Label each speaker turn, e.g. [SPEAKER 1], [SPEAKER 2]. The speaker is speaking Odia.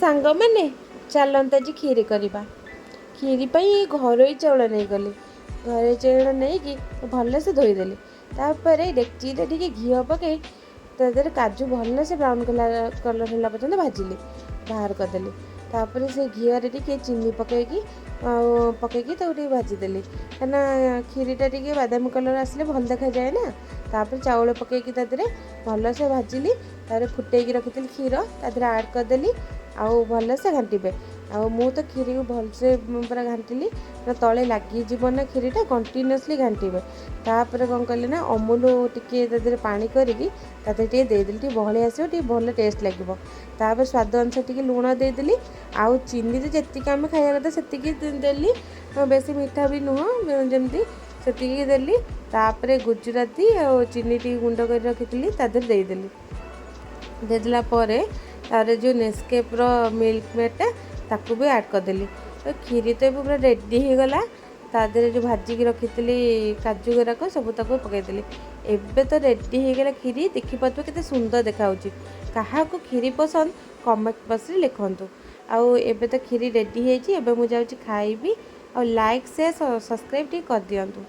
[SPEAKER 1] ସାଙ୍ଗମାନେ ଚାଲନ୍ତୁ ଆଜି କ୍ଷୀରି କରିବା। କ୍ଷୀରି ପାଇଁ ଘରୋଇ ଚାଉଳ ନେଇଗଲି। ଘରୋଇ ଚାଉଳ ନେଇକି ଭଲସେ ଧୋଇଦେଲି। ତାପରେ ଡେକ୍ଚିରେ ଟିକେ ଘିଅ ପକାଇ ତା ଦେହରେ କାଜୁ ଭଲସେ ବ୍ରାଉନ୍ କଲର୍ ହେଲା ପର୍ଯ୍ୟନ୍ତ ଭାଜିଲି, ବାହାର କରିଦେଲି। ତାପରେ ସେ ଘିଅରେ ଟିକେ ଚିନି ପକାଇକି ତାକୁ ଟିକେ ଭାଜିଦେଲି, କାହିଁକିନା କ୍ଷୀରିଟା ଟିକେ ବାଦାମୀ କଲର୍ ଆସିଲେ ଭଲ ଦେଖାଯାଏ ନା। ତାପରେ ଚାଉଳ ପକାଇକି ତା ଦେହରେ ଭଲସେ ଭାଜିଲି। ତାପରେ ଫୁଟେଇକି ରଖିଥିଲି କ୍ଷୀର ତା ଦେହରେ ଆଡ଼୍ କରିଦେଲି। ଆଉ ଭଲସେ ଘାଣ୍ଟିବେ। ଆଉ ମୁଁ ତ କ୍ଷୀରିକୁ ଭଲସେ ପୁରା ଘାଣ୍ଟିଲି, ତଳେ ଲାଗିଯିବ ନା କ୍ଷୀରିଟା, କଣ୍ଟିନ୍ୟୁଅସ୍ଲି ଘାଣ୍ଟିବେ। ତାପରେ କ'ଣ କଲି ନା ଅମୁଲ ଟିକେ ତା ଦେହରେ ପାଣି କରିକି ତା ଦେହରେ ଟିକେ ଦେଇଦେଲି, ଟିକେ ବହଳି ଆସିବ, ଟିକେ ଭଲ ଟେଷ୍ଟ ଲାଗିବ। ତାପରେ ସ୍ୱାଦ ଅନୁସାରେ ଟିକେ ଲୁଣ ଦେଇଦେଲି। ଆଉ ଚିନିରେ ଯେତିକି ଆମେ ଖାଇବା କଥା ସେତିକି ଦେଲି, ବେଶୀ ମିଠା ବି ନୁହଁ, ଯେମିତି ସେତିକି ଦେଲି। ତାପରେ ଗୁଜୁରାତି ଆଉ ଚିନି ଟିକେ ଗୁଣ୍ଡ କରି ରଖିଥିଲି ତା ଦେହରେ ଦେଇଦେଲି। ଦେଇଦେଲା ପରେ ତାପରେ ଯେଉଁ ନେସ୍କେଫ୍ର ମିଲ୍କ ମେଡ଼୍ଟା ତାକୁ ବି ଆଡ଼୍ କରିଦେଲି। ତ କ୍ଷୀରି ତ ଏବେ ପୁରା ରେଡ଼ି ହେଇଗଲା। ତା ଦେହରେ ଯେଉଁ ଭାଜିକି ରଖିଥିଲି କାଜୁ ଗୁରାକ ସବୁ ତାକୁ ପକାଇଦେଲି। ଏବେ ତ ରେଡ଼ି ହେଇଗଲା କ୍ଷୀରି। ଦେଖିପାରୁଥିବ କେତେ ସୁନ୍ଦର ଦେଖାହେଉଛି। କାହାକୁ କ୍ଷୀରି ପସନ୍ଦ କମେଣ୍ଟ ବକ୍ସରେ ଲେଖନ୍ତୁ। ଆଉ ଏବେ ତ କ୍ଷୀରି ରେଡ଼ି ହେଇଛି। ଏବେ ମୁଁ ଯାଉଛି ଖାଇବି। ଆଉ ଲାଇକ୍ ସେୟାର ସବସ୍କ୍ରାଇବ୍ ଟିକେ କରିଦିଅନ୍ତୁ।